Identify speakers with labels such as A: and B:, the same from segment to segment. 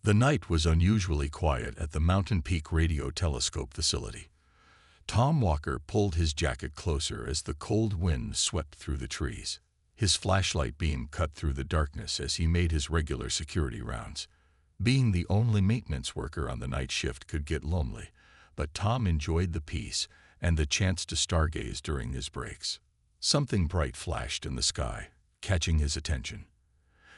A: The night was unusually quiet at the Mountain Peak Radio Telescope facility. Tom Walker pulled his jacket closer as the cold wind swept through the trees. His flashlight beam cut through the darkness as he made his regular security rounds. Being the only maintenance worker on the night shift could get lonely, but Tom enjoyed the peace and the chance to stargaze during his breaks. Something bright flashed in the sky, catching his attention.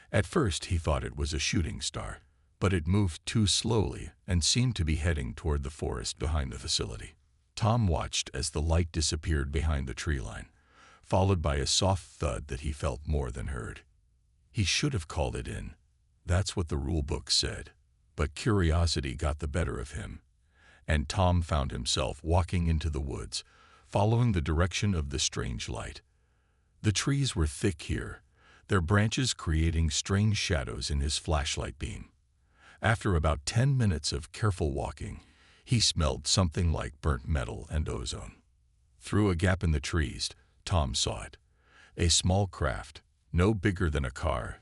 A: At first he thought it was a shooting star, but it moved too slowly and seemed to be heading toward the forest behind the facility. Tom watched as the light disappeared behind the tree line, followed by a soft thud that he felt more than heard. He should have called it in. That's what the rule book said. But curiosity got the better of him, and Tom found himself walking into the woods, following the direction of the strange light. The trees were thick here, their branches creating strange shadows in his flashlight beam. After about 10 minutes of careful walking, he smelled something like burnt metal and ozone. Through a gap in the trees, Tom saw it. A small craft, no bigger than a car,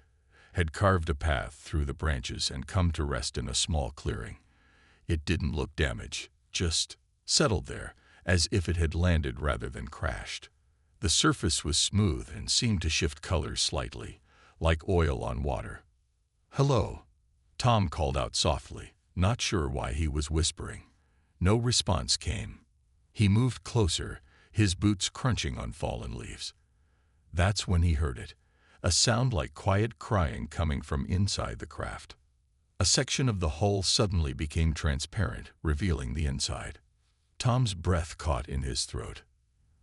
A: had carved a path through the branches and come to rest in a small clearing. It didn't look damaged, just settled there, as if it had landed rather than crashed. The surface was smooth and seemed to shift colors slightly, like oil on water. "Hello," Tom called out softly, not sure why he was whispering. No response came. He moved closer, his boots crunching on fallen leaves. That's when he heard it, a sound like quiet crying coming from inside the craft. A section of the hull suddenly became transparent, revealing the inside. Tom's breath caught in his throat.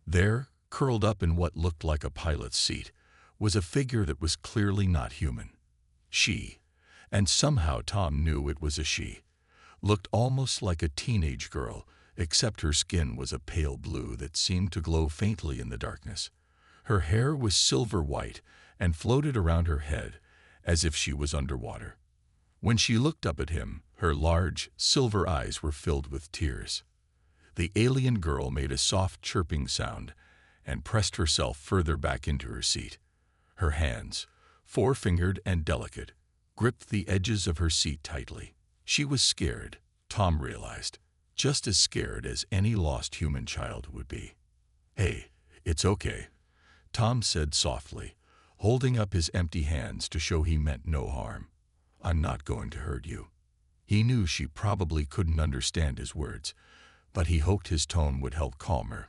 A: There, curled up in what looked like a pilot's seat, was a figure that was clearly not human. She, and somehow Tom knew it was a she, looked almost like a teenage girl, except her skin was a pale blue that seemed to glow faintly in the darkness. Her hair was silver white and floated around her head as if she was underwater. When she looked up at him, her large, silver eyes were filled with tears. The alien girl made a soft chirping sound and pressed herself further back into her seat. Her hands, four-fingered and delicate, gripped the edges of her seat tightly. She was scared, Tom realized, just as scared as any lost human child would be. "Hey, it's okay," Tom said softly, holding up his empty hands to show he meant no harm. "I'm not going to hurt you." He knew she probably couldn't understand his words, but he hoped his tone would help calm her.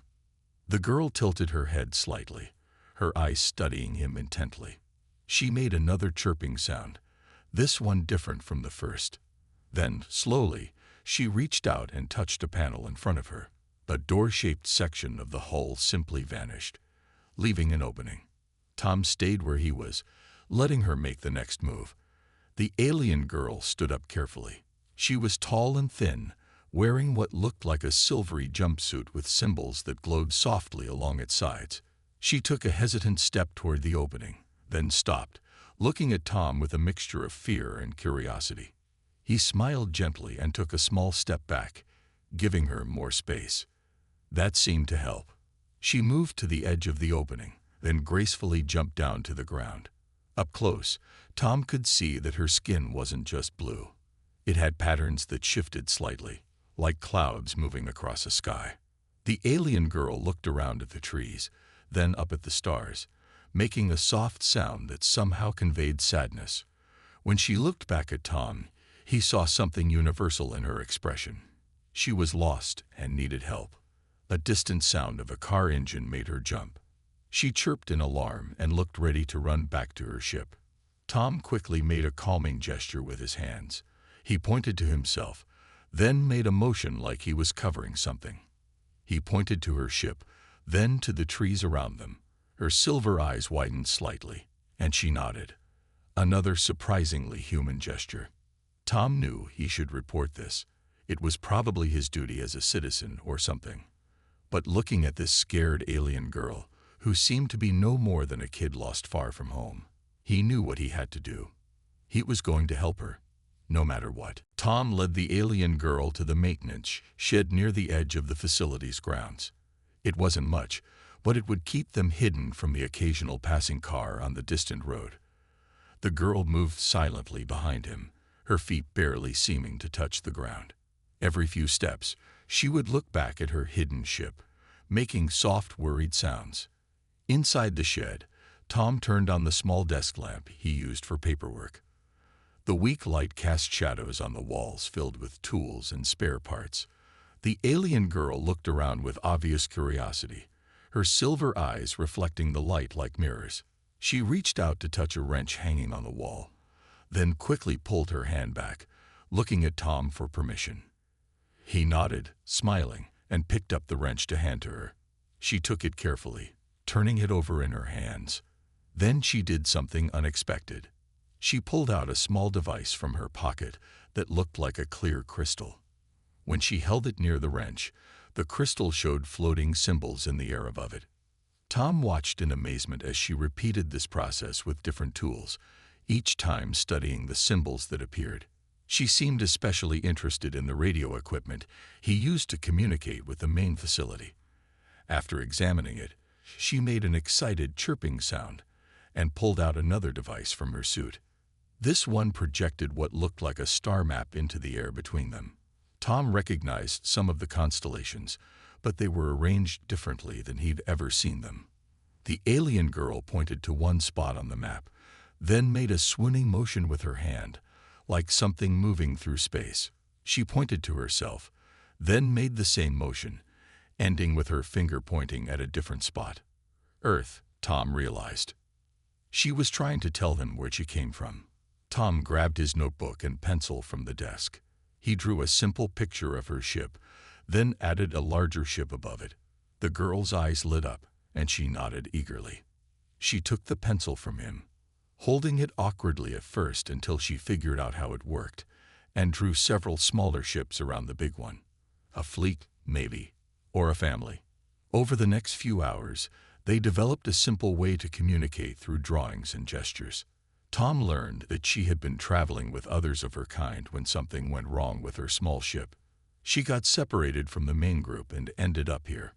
A: The girl tilted her head slightly, her eyes studying him intently. She made another chirping sound, this one different from the first. Then, slowly, she reached out and touched a panel in front of her. A door-shaped section of the hull simply vanished, leaving an opening. Tom stayed where he was, letting her make the next move. The alien girl stood up carefully. She was tall and thin, wearing what looked like a silvery jumpsuit with symbols that glowed softly along its sides. She took a hesitant step toward the opening, then stopped, looking at Tom with a mixture of fear and curiosity. He smiled gently and took a small step back, giving her more space. That seemed to help. She moved to the edge of the opening, then gracefully jumped down to the ground. Up close, Tom could see that her skin wasn't just blue. It had patterns that shifted slightly, like clouds moving across a sky. The alien girl looked around at the trees, then up at the stars, making a soft sound that somehow conveyed sadness. When she looked back at Tom, he saw something universal in her expression. She was lost and needed help. A distant sound of a car engine made her jump. She chirped in alarm and looked ready to run back to her ship. Tom quickly made a calming gesture with his hands. He pointed to himself, then made a motion like he was covering something. He pointed to her ship, then to the trees around them. Her silver eyes widened slightly, and she nodded. Another surprisingly human gesture. Tom knew he should report this. It was probably his duty as a citizen or something. But looking at this scared alien girl, who seemed to be no more than a kid lost far from home, he knew what he had to do. He was going to help her, no matter what. Tom led the alien girl to the maintenance shed near the edge of the facility's grounds. It wasn't much, but it would keep them hidden from the occasional passing car on the distant road. The girl moved silently behind him, her feet barely seeming to touch the ground. Every few steps, she would look back at her hidden ship, making soft, worried sounds. Inside the shed, Tom turned on the small desk lamp he used for paperwork. The weak light cast shadows on the walls filled with tools and spare parts. The alien girl looked around with obvious curiosity, her silver eyes reflecting the light like mirrors. She reached out to touch a wrench hanging on the wall, then quickly pulled her hand back, looking at Tom for permission. He nodded, smiling, and picked up the wrench to hand to her. She took it carefully, turning it over in her hands. Then she did something unexpected. She pulled out a small device from her pocket that looked like a clear crystal. When she held it near the wrench, the crystal showed floating symbols in the air above it. Tom watched in amazement as she repeated this process with different tools, each time studying the symbols that appeared. She seemed especially interested in the radio equipment he used to communicate with the main facility. After examining it, she made an excited chirping sound and pulled out another device from her suit. This one projected what looked like a star map into the air between them. Tom recognized some of the constellations, but they were arranged differently than he'd ever seen them. The alien girl pointed to one spot on the map, then made a swooning motion with her hand, like something moving through space. She pointed to herself, then made the same motion, ending with her finger pointing at a different spot. Earth, Tom realized. She was trying to tell him where she came from. Tom grabbed his notebook and pencil from the desk. He drew a simple picture of her ship, then added a larger ship above it. The girl's eyes lit up, and she nodded eagerly. She took the pencil from him, holding it awkwardly at first until she figured out how it worked, and drew several smaller ships around the big one. A fleet, maybe, or a family. Over the next few hours, they developed a simple way to communicate through drawings and gestures. Tom learned that she had been traveling with others of her kind when something went wrong with her small ship. She got separated from the main group and ended up here.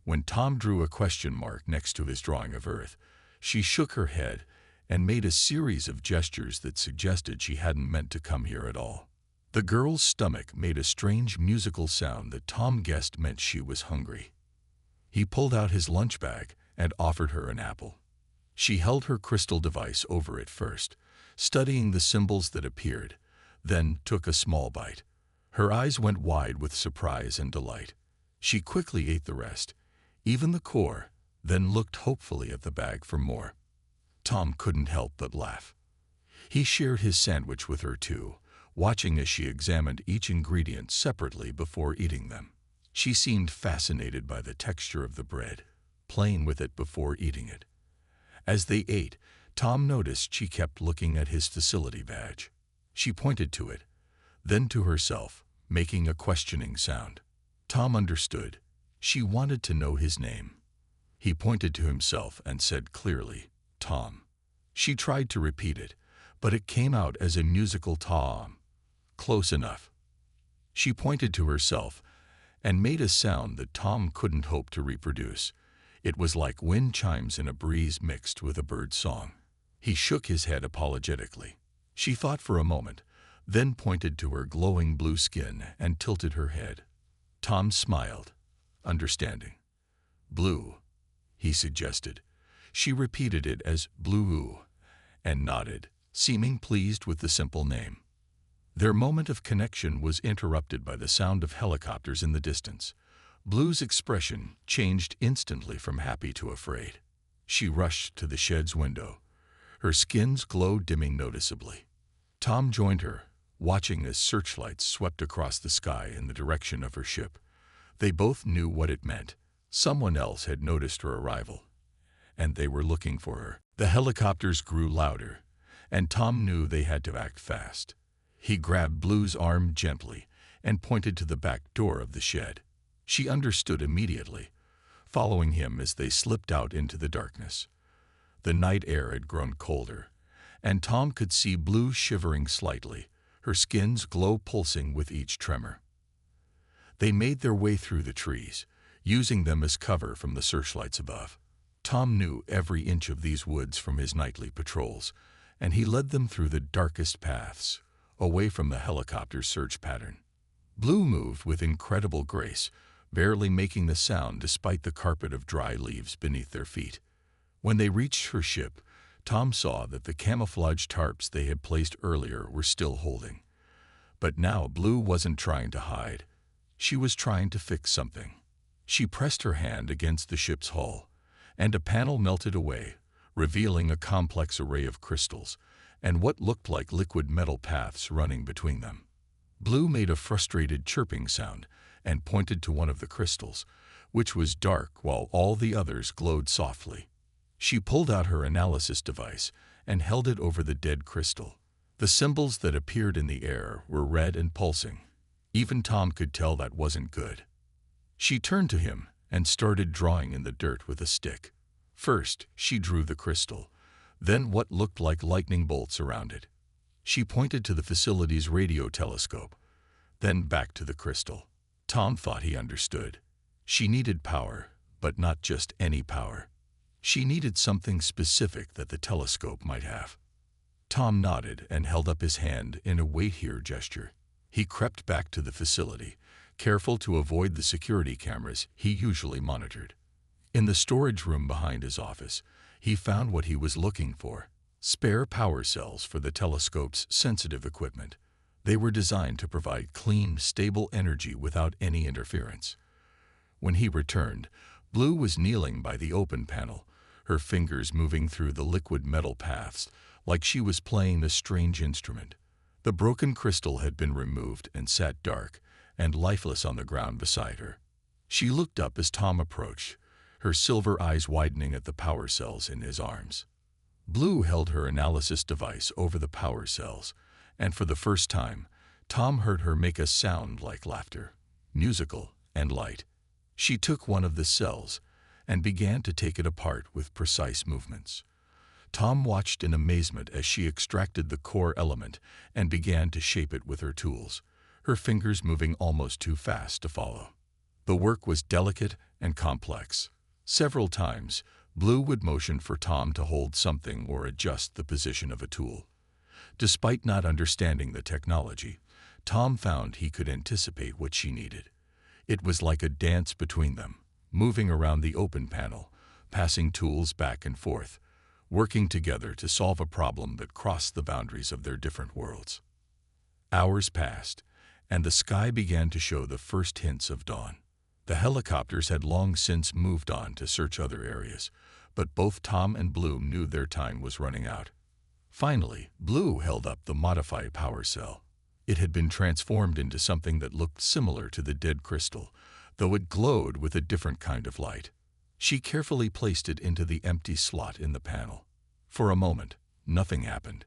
A: When Tom drew a question mark next to his drawing of Earth, she shook her head and made a series of gestures that suggested she hadn't meant to come here at all. The girl's stomach made a strange musical sound that Tom guessed meant she was hungry. He pulled out his lunch bag and offered her an apple. She held her crystal device over it first, studying the symbols that appeared, then took a small bite. Her eyes went wide with surprise and delight. She quickly ate the rest, even the core, then looked hopefully at the bag for more. Tom couldn't help but laugh. He shared his sandwich with her too, watching as she examined each ingredient separately before eating them. She seemed fascinated by the texture of the bread, playing with it before eating it. As they ate, Tom noticed she kept looking at his facility badge. She pointed to it, then to herself, making a questioning sound. Tom understood. She wanted to know his name. He pointed to himself and said clearly, "Tom." She tried to repeat it, but it came out as a musical Tom. Close enough. She pointed to herself and made a sound that Tom couldn't hope to reproduce. It was like wind chimes in a breeze mixed with a bird's song. He shook his head apologetically. She thought for a moment, then pointed to her glowing blue skin and tilted her head. Tom smiled, understanding. "Blue," he suggested. She repeated it as "blue" and nodded, seeming pleased with the simple name. Their moment of connection was interrupted by the sound of helicopters in the distance. Blue's expression changed instantly from happy to afraid. She rushed to the shed's window, her skin's glow dimming noticeably. Tom joined her, watching as searchlights swept across the sky in the direction of her ship. They both knew what it meant. Someone else had noticed her arrival, and they were looking for her. The helicopters grew louder, and Tom knew they had to act fast. He grabbed Blue's arm gently and pointed to the back door of the shed. She understood immediately, following him as they slipped out into the darkness. The night air had grown colder, and Tom could see Blue shivering slightly, her skin's glow pulsing with each tremor. They made their way through the trees, using them as cover from the searchlights above. Tom knew every inch of these woods from his nightly patrols, and he led them through the darkest paths, away from the helicopter's search pattern. Blue moved with incredible grace, barely making the sound despite the carpet of dry leaves beneath their feet. When they reached her ship, Tom saw that the camouflage tarps they had placed earlier were still holding. But now Blue wasn't trying to hide. She was trying to fix something. She pressed her hand against the ship's hull, and a panel melted away, revealing a complex array of crystals and what looked like liquid metal paths running between them. Blue made a frustrated chirping sound and pointed to one of the crystals, which was dark while all the others glowed softly. She pulled out her analysis device and held it over the dead crystal. The symbols that appeared in the air were red and pulsing. Even Tom could tell that wasn't good. She turned to him and started drawing in the dirt with a stick. First, she drew the crystal, then what looked like lightning bolts around it. She pointed to the facility's radio telescope, then back to the crystal. Tom thought he understood. She needed power, but not just any power. She needed something specific that the telescope might have. Tom nodded and held up his hand in a wait here gesture. He crept back to the facility, careful to avoid the security cameras he usually monitored. In the storage room behind his office, he found what he was looking for: spare power cells for the telescope's sensitive equipment. They were designed to provide clean, stable energy without any interference. When he returned, Blue was kneeling by the open panel, her fingers moving through the liquid metal paths like she was playing a strange instrument. The broken crystal had been removed and sat dark and lifeless on the ground beside her. She looked up as Tom approached, her silver eyes widening at the power cells in his arms. Blue held her analysis device over the power cells, and for the first time, Tom heard her make a sound like laughter, musical and light. She took one of the cells and began to take it apart with precise movements. Tom watched in amazement as she extracted the core element and began to shape it with her tools, her fingers moving almost too fast to follow. The work was delicate and complex. Several times, Blue would motion for Tom to hold something or adjust the position of a tool. Despite not understanding the technology, Tom found he could anticipate what she needed. It was like a dance between them, moving around the open panel, passing tools back and forth, working together to solve a problem that crossed the boundaries of their different worlds. Hours passed, and the sky began to show the first hints of dawn. The helicopters had long since moved on to search other areas, but both Tom and Blue knew their time was running out. Finally, Blue held up the modified power cell. It had been transformed into something that looked similar to the dead crystal, though it glowed with a different kind of light. She carefully placed it into the empty slot in the panel. For a moment, nothing happened.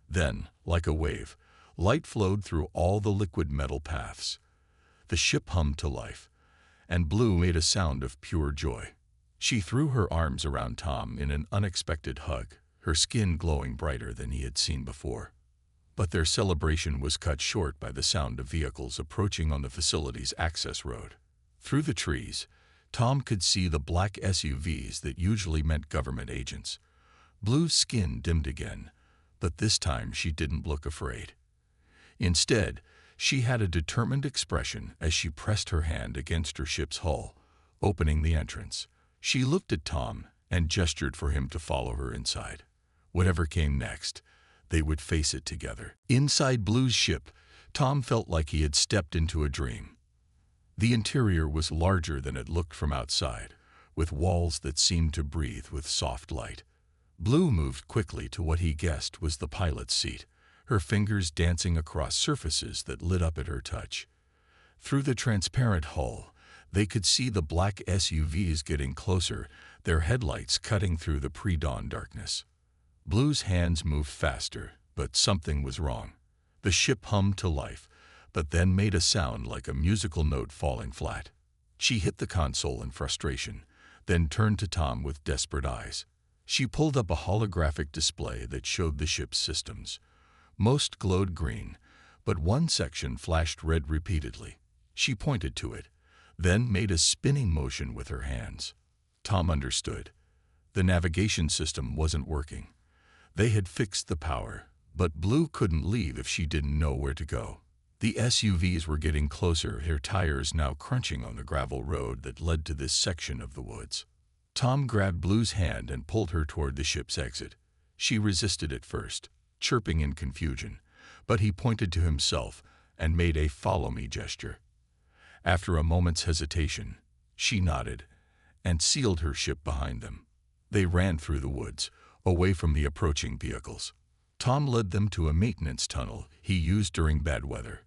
A: Then, like a wave, light flowed through all the liquid metal paths. The ship hummed to life, and Blue made a sound of pure joy. She threw her arms around Tom in an unexpected hug, her skin glowing brighter than he had seen before. But their celebration was cut short by the sound of vehicles approaching on the facility's access road. Through the trees, Tom could see the black SUVs that usually meant government agents. Blue's skin dimmed again, but this time she didn't look afraid. Instead, she had a determined expression as she pressed her hand against her ship's hull, opening the entrance. She looked at Tom and gestured for him to follow her inside. Whatever came next, they would face it together. Inside Blue's ship, Tom felt like he had stepped into a dream. The interior was larger than it looked from outside, with walls that seemed to breathe with soft light. Blue moved quickly to what he guessed was the pilot's seat, her fingers dancing across surfaces that lit up at her touch. Through the transparent hull, they could see the black SUVs getting closer, their headlights cutting through the pre-dawn darkness. Blue's hands moved faster, but something was wrong. The ship hummed to life, but then made a sound like a musical note falling flat. She hit the console in frustration, then turned to Tom with desperate eyes. She pulled up a holographic display that showed the ship's systems. Most glowed green, but one section flashed red repeatedly. She pointed to it, then made a spinning motion with her hands. Tom understood. The navigation system wasn't working. They had fixed the power, But Blue couldn't leave if she didn't know where to go. The SUVs were getting closer, their tires now crunching on the gravel road that led to this section of the woods. Tom grabbed Blue's hand and pulled her toward the ship's exit. She resisted at first, chirping in confusion, but he pointed to himself and made a "follow me" gesture. After a moment's hesitation, she nodded and sealed her ship behind them. They ran through the woods, away from the approaching vehicles. Tom led them to a maintenance tunnel he used during bad weather,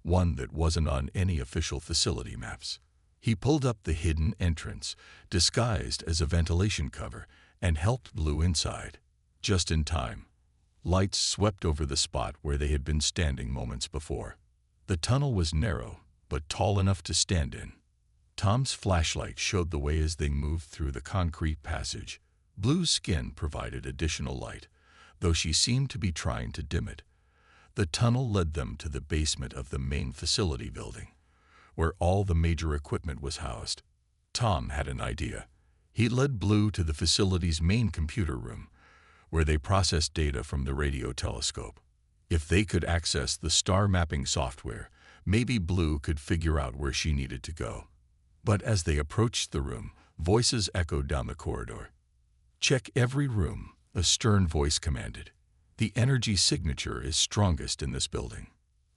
A: one that wasn't on any official facility maps. He pulled up the hidden entrance, disguised as a ventilation cover, and helped Blue inside. Just in time. Lights swept over the spot where they had been standing moments before. The tunnel was narrow, but tall enough to stand in. Tom's flashlight showed the way as they moved through the concrete passage. Blue's skin provided additional light, though she seemed to be trying to dim it. The tunnel led them to the basement of the main facility building, where all the major equipment was housed. Tom had an idea. He led Blue to the facility's main computer room, where they processed data from the radio telescope. If they could access the star mapping software, maybe Blue could figure out where she needed to go. But as they approached the room, voices echoed down the corridor. "Check every room," a stern voice commanded. "The energy signature is strongest in this building."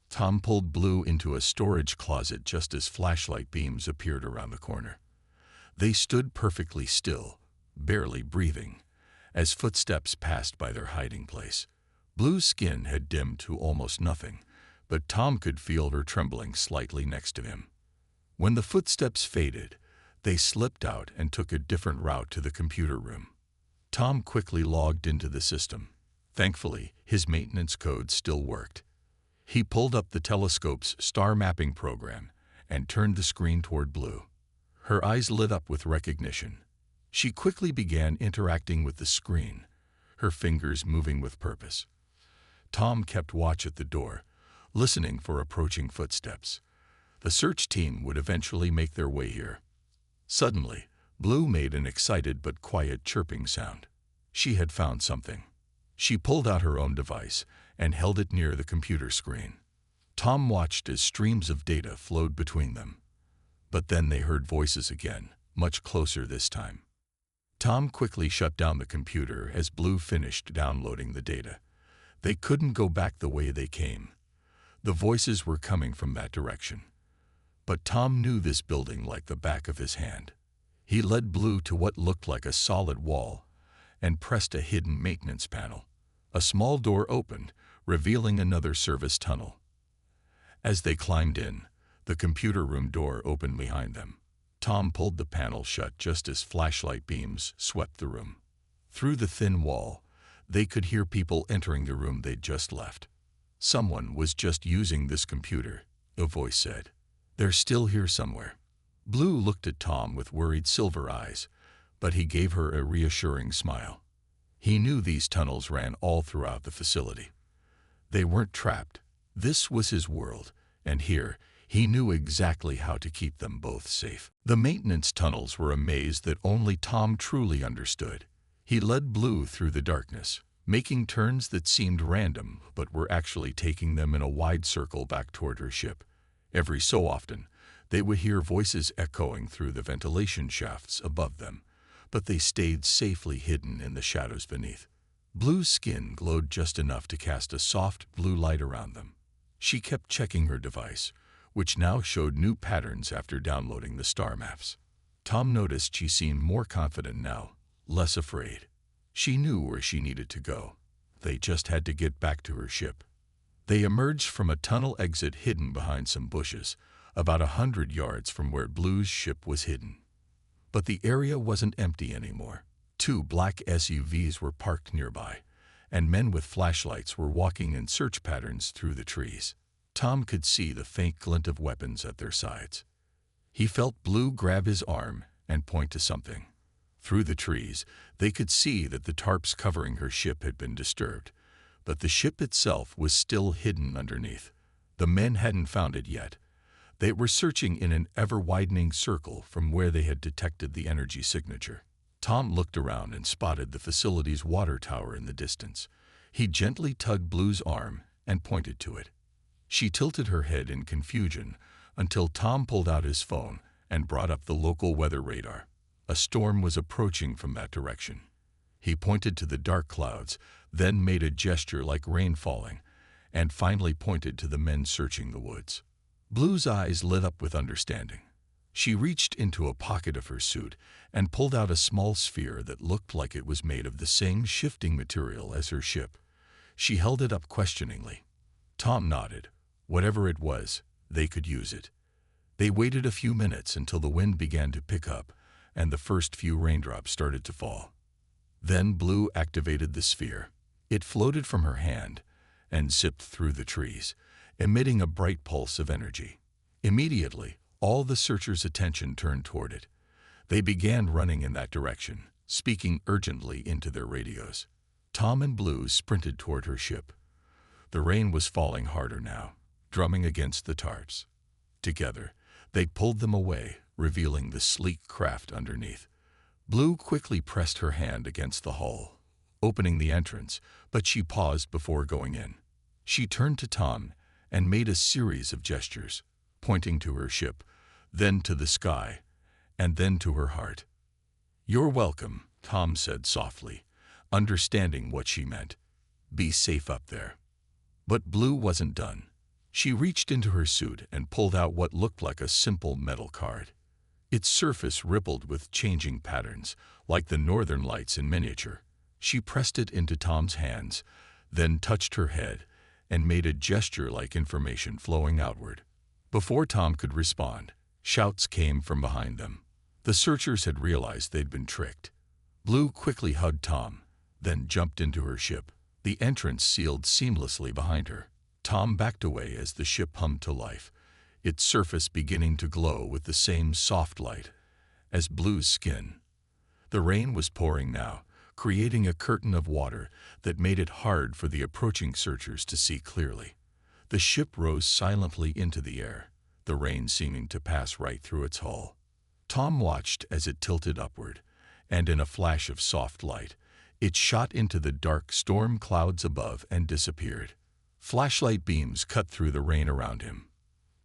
A: Tom pulled Blue into a storage closet just as flashlight beams appeared around the corner. They stood perfectly still, barely breathing, as footsteps passed by their hiding place. Blue's skin had dimmed to almost nothing, but Tom could feel her trembling slightly next to him. When the footsteps faded, they slipped out and took a different route to the computer room. Tom quickly logged into the system. Thankfully, his maintenance code still worked. He pulled up the telescope's star mapping program and turned the screen toward Blue. Her eyes lit up with recognition. She quickly began interacting with the screen, her fingers moving with purpose. Tom kept watch at the door, listening for approaching footsteps. The search team would eventually make their way here. Suddenly, Blue made an excited but quiet chirping sound. She had found something. She pulled out her own device and held it near the computer screen. Tom watched as streams of data flowed between them. But then they heard voices again, much closer this time. Tom quickly shut down the computer as Blue finished downloading the data. They couldn't go back the way they came. The voices were coming from that direction. But Tom knew this building like the back of his hand. He led Blue to what looked like a solid wall and pressed a hidden maintenance panel. A small door opened, revealing another service tunnel. As they climbed in, the computer room door opened behind them. Tom pulled the panel shut just as flashlight beams swept the room. Through the thin wall, they could hear people entering the room they'd just left. "Someone was just using this computer," a voice said. "They're still here somewhere." Blue looked at Tom with worried silver eyes, but he gave her a reassuring smile. He knew these tunnels ran all throughout the facility. They weren't trapped. This was his world, and here, he knew exactly how to keep them both safe. The maintenance tunnels were a maze that only Tom truly understood. He led Blue through the darkness, making turns that seemed random but were actually taking them in a wide circle back toward her ship. Every so often, they would hear voices echoing through the ventilation shafts above them, but they stayed safely hidden in the shadows beneath. Blue's skin glowed just enough to cast a soft blue light around them. She kept checking her device, which now showed new patterns after downloading the star maps. Tom noticed she seemed more confident now, less afraid. She knew where she needed to go. They just had to get back to her ship. They emerged from a tunnel exit hidden behind some bushes, about 100 yards from where Blue's ship was hidden. But the area wasn't empty anymore. 2 black SUVs were parked nearby, and men with flashlights were walking in search patterns through the trees. Tom could see the faint glint of weapons at their sides. He felt Blue grab his arm and point to something. Through the trees, they could see that the tarps covering her ship had been disturbed, but the ship itself was still hidden underneath. The men hadn't found it yet. They were searching in an ever-widening circle from where they had detected the energy signature. Tom looked around and spotted the facility's water tower in the distance. He gently tugged Blue's arm and pointed to it. She tilted her head in confusion until Tom pulled out his phone and brought up the local weather radar. A storm was approaching from that direction. He pointed to the dark clouds, then made a gesture like rain falling, and finally pointed to the men searching the woods. Blue's eyes lit up with understanding. She reached into a pocket of her suit and pulled out a small sphere that looked like it was made of the same shifting material as her ship. She held it up questioningly. Tom nodded. Whatever it was, they could use it. They waited a few minutes until the wind began to pick up and the first few raindrops started to fall. Then Blue activated the sphere. It floated from her hand and zipped through the trees, emitting a bright pulse of energy. Immediately, all the searchers' attention turned toward it. They began running in that direction, speaking urgently into their radios. Tom and Blue sprinted toward her ship. The rain was falling harder now, drumming against the tarps. Together, they pulled them away, revealing the sleek craft underneath. Blue quickly pressed her hand against the hull, opening the entrance, but she paused before going in. She turned to Tom and made a series of gestures, pointing to her ship, then to the sky, and then to her heart. "You're welcome," Tom said softly, understanding what she meant. "Be safe up there." But Blue wasn't done. She reached into her suit and pulled out what looked like a simple metal card. Its surface rippled with changing patterns, like the northern lights in miniature. She pressed it into Tom's hands, then touched her head and made a gesture like information flowing outward. Before Tom could respond, shouts came from behind them. The searchers had realized they'd been tricked. Blue quickly hugged Tom, then jumped into her ship. The entrance sealed seamlessly behind her. Tom backed away as the ship hummed to life, its surface beginning to glow with the same soft light as Blue's skin. The rain was pouring now, creating a curtain of water that made it hard for the approaching searchers to see clearly. The ship rose silently into the air, the rain seeming to pass right through its hull. Tom watched as it tilted upward, and in a flash of soft light, it shot into the dark storm clouds above and disappeared. Flashlight beams cut through the rain around him.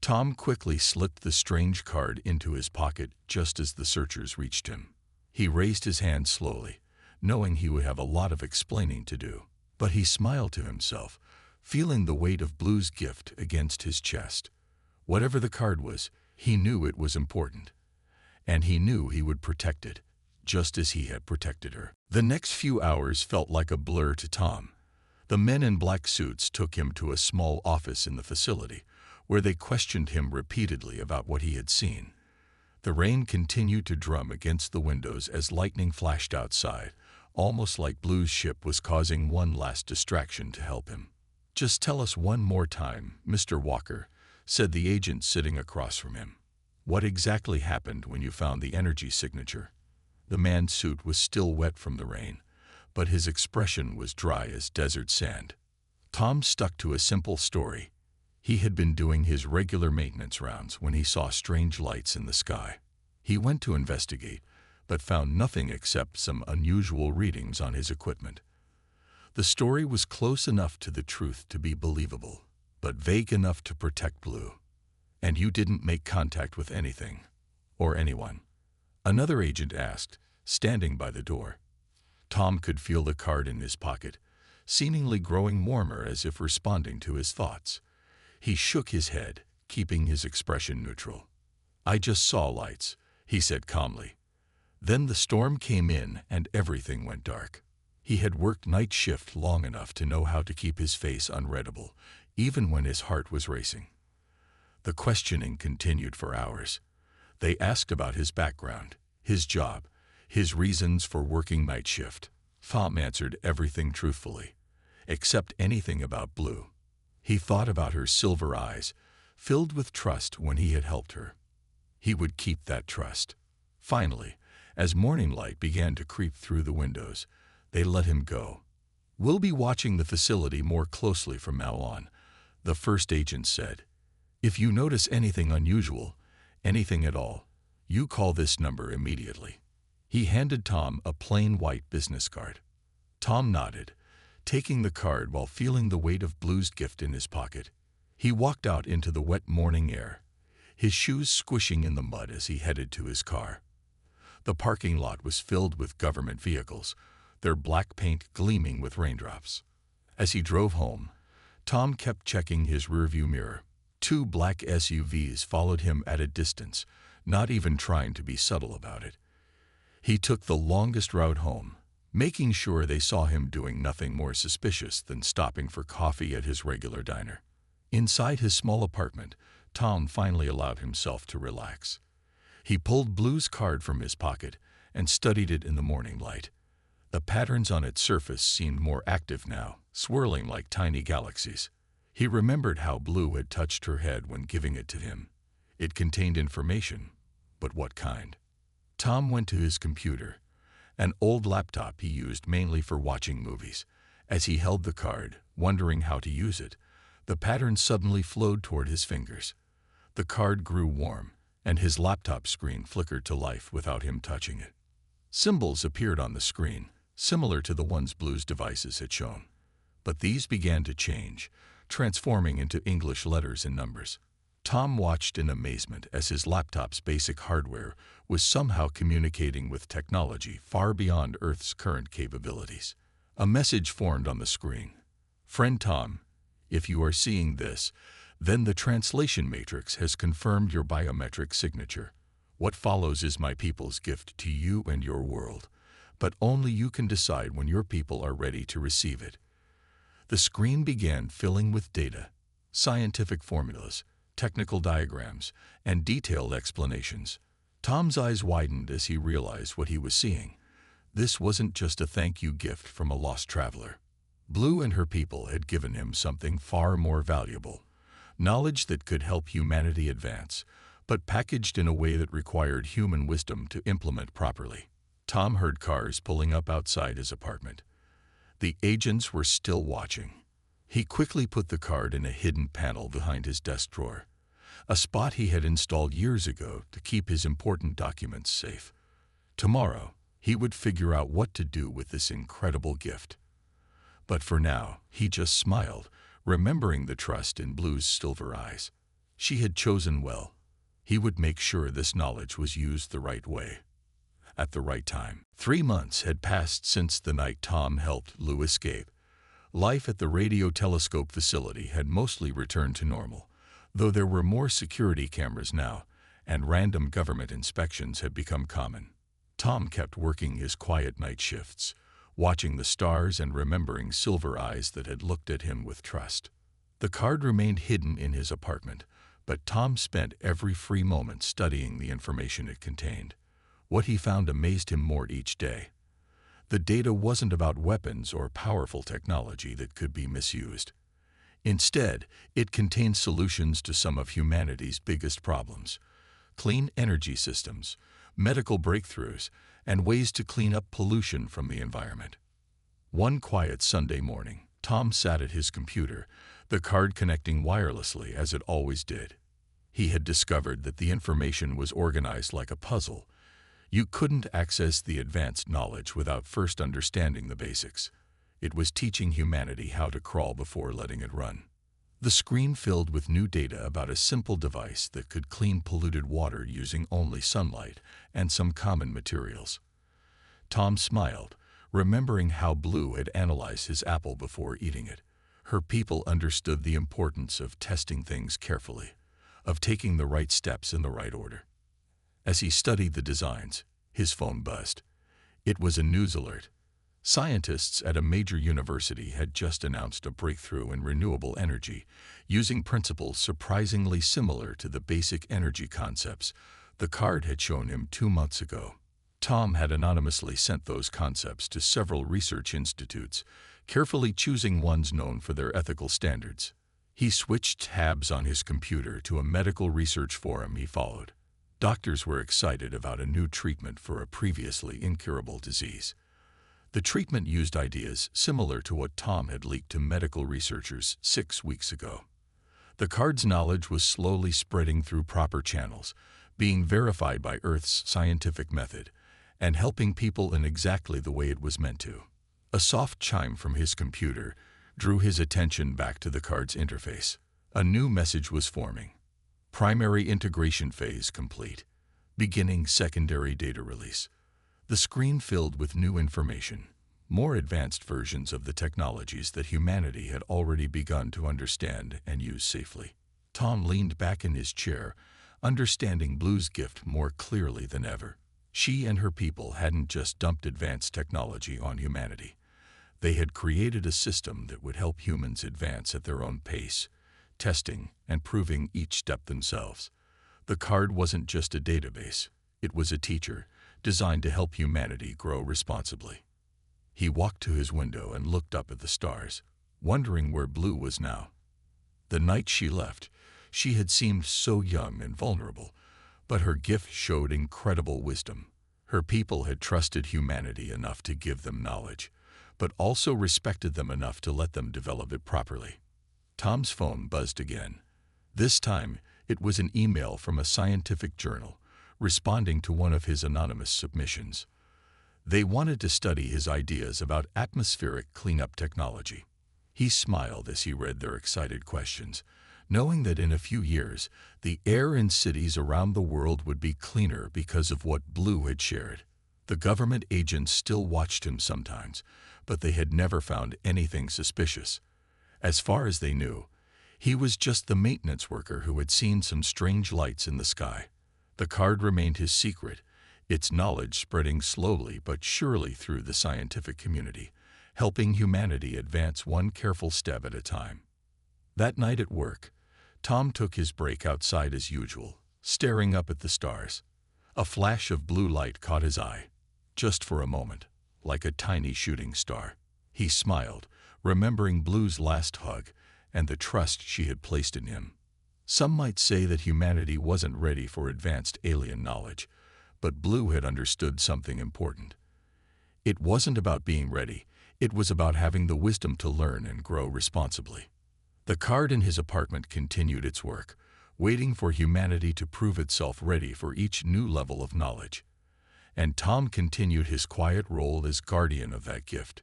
A: Tom quickly slipped the strange card into his pocket just as the searchers reached him. He raised his hand slowly, knowing he would have a lot of explaining to do. But he smiled to himself, feeling the weight of Blue's gift against his chest. Whatever the card was, he knew it was important. And he knew he would protect it, just as he had protected her. The next few hours felt like a blur to Tom. The men in black suits took him to a small office in the facility, where they questioned him repeatedly about what he had seen. The rain continued to drum against the windows as lightning flashed outside, almost like Blue's ship was causing one last distraction to help him. "Just tell us one more time, Mr. Walker," said the agent sitting across from him. "What exactly happened when you found the energy signature?" The man's suit was still wet from the rain, but his expression was dry as desert sand. Tom stuck to a simple story. He had been doing his regular maintenance rounds when he saw strange lights in the sky. He went to investigate, but found nothing except some unusual readings on his equipment. The story was close enough to the truth to be believable, but vague enough to protect Blue. "And you didn't make contact with anything, or anyone?" another agent asked, standing by the door. Tom could feel the card in his pocket, seemingly growing warmer as if responding to his thoughts. He shook his head, keeping his expression neutral. "I just saw lights," he said calmly. Then the storm came in and everything went dark. He had worked night shift long enough to know how to keep his face unreadable, even when his heart was racing. The questioning continued for hours. They asked about his background, his job, his reasons for working night shift. Tom answered everything truthfully, except anything about Blue. He thought about her silver eyes, filled with trust when he had helped her. He would keep that trust. Finally, as morning light began to creep through the windows, they let him go. "We'll be watching the facility more closely from now on," the first agent said. "If you notice anything unusual, anything at all, you call this number immediately." He handed Tom a plain white business card. Tom nodded, taking the card while feeling the weight of Blue's gift in his pocket. He walked out into the wet morning air, his shoes squishing in the mud as he headed to his car. The parking lot was filled with government vehicles, their black paint gleaming with raindrops. As he drove home, Tom kept checking his rearview mirror. Two black SUVs followed him at a distance, not even trying to be subtle about it. He took the longest route home, making sure they saw him doing nothing more suspicious than stopping for coffee at his regular diner. Inside his small apartment, Tom finally allowed himself to relax. He pulled Blue's card from his pocket and studied it in the morning light. The patterns on its surface seemed more active now, swirling like tiny galaxies. He remembered how Blue had touched her head when giving it to him. It contained information, but what kind? Tom went to his computer, an old laptop he used mainly for watching movies. As he held the card, wondering how to use it, the pattern suddenly flowed toward his fingers. The card grew warm, and his laptop screen flickered to life without him touching it. Symbols appeared on the screen, similar to the ones Blue's devices had shown. But these began to change, transforming into English letters and numbers. Tom watched in amazement as his laptop's basic hardware was somehow communicating with technology far beyond Earth's current capabilities. A message formed on the screen. "Friend Tom, if you are seeing this, then the translation matrix has confirmed your biometric signature. What follows is my people's gift to you and your world, but only you can decide when your people are ready to receive it." The screen began filling with data, scientific formulas, technical diagrams, and detailed explanations. Tom's eyes widened as he realized what he was seeing. This wasn't just a thank you gift from a lost traveler. Blue and her people had given him something far more valuable, knowledge that could help humanity advance, but packaged in a way that required human wisdom to implement properly. Tom heard cars pulling up outside his apartment. The agents were still watching. He quickly put the card in a hidden panel behind his desk drawer, a spot he had installed years ago to keep his important documents safe. Tomorrow, he would figure out what to do with this incredible gift. But for now, he just smiled, remembering the trust in Blue's silver eyes. She had chosen well. He would make sure this knowledge was used the right way, at the right time. 3 months had passed since the night Tom helped Lou escape. Life at the radio telescope facility had mostly returned to normal, though there were more security cameras now, and random government inspections had become common. Tom kept working his quiet night shifts, watching the stars and remembering silver eyes that had looked at him with trust. The card remained hidden in his apartment, but Tom spent every free moment studying the information it contained. What he found amazed him more each day. The data wasn't about weapons or powerful technology that could be misused. Instead, it contained solutions to some of humanity's biggest problems: clean energy systems, medical breakthroughs, and ways to clean up pollution from the environment. One quiet Sunday morning, Tom sat at his computer, the card connecting wirelessly as it always did. He had discovered that the information was organized like a puzzle. You couldn't access the advanced knowledge without first understanding the basics. It was teaching humanity how to crawl before letting it run. The screen filled with new data about a simple device that could clean polluted water using only sunlight and some common materials. Tom smiled, remembering how Blue had analyzed his apple before eating it. Her people understood the importance of testing things carefully, of taking the right steps in the right order. As he studied the designs, his phone buzzed. It was a news alert. Scientists at a major university had just announced a breakthrough in renewable energy, using principles surprisingly similar to the basic energy concepts the card had shown him 2 months ago. Tom had anonymously sent those concepts to several research institutes, carefully choosing ones known for their ethical standards. He switched tabs on his computer to a medical research forum he followed. Doctors were excited about a new treatment for a previously incurable disease. The treatment used ideas similar to what Tom had leaked to medical researchers 6 weeks ago. The card's knowledge was slowly spreading through proper channels, being verified by Earth's scientific method, and helping people in exactly the way it was meant to. A soft chime from his computer drew his attention back to the card's interface. A new message was forming. Primary integration phase complete. Beginning secondary data release. The screen filled with new information, more advanced versions of the technologies that humanity had already begun to understand and use safely. Tom leaned back in his chair, understanding Blue's gift more clearly than ever. She and her people hadn't just dumped advanced technology on humanity. They had created a system that would help humans advance at their own pace, testing and proving each step themselves. The card wasn't just a database. It was a teacher, designed to help humanity grow responsibly. He walked to his window and looked up at the stars, wondering where Blue was now. The night she left, she had seemed so young and vulnerable, but her gift showed incredible wisdom. Her people had trusted humanity enough to give them knowledge, but also respected them enough to let them develop it properly. Tom's phone buzzed again. This time, it was an email from a scientific journal, responding to one of his anonymous submissions. They wanted to study his ideas about atmospheric cleanup technology. He smiled as he read their excited questions, knowing that in a few years, the air in cities around the world would be cleaner because of what Blue had shared. The government agents still watched him sometimes, but they had never found anything suspicious. As far as they knew, he was just the maintenance worker who had seen some strange lights in the sky. The card remained his secret, its knowledge spreading slowly but surely through the scientific community, helping humanity advance one careful step at a time. That night at work, Tom took his break outside as usual, staring up at the stars. A flash of blue light caught his eye, just for a moment, like a tiny shooting star. He smiled, remembering Blue's last hug and the trust she had placed in him. Some might say that humanity wasn't ready for advanced alien knowledge, but Blue had understood something important. It wasn't about being ready, it was about having the wisdom to learn and grow responsibly. The card in his apartment continued its work, waiting for humanity to prove itself ready for each new level of knowledge. And Tom continued his quiet role as guardian of that gift,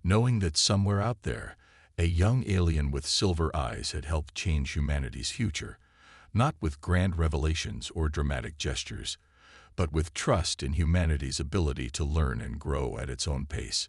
A: knowing that somewhere out there, a young alien with silver eyes had helped change humanity's future, not with grand revelations or dramatic gestures, but with trust in humanity's ability to learn and grow at its own pace.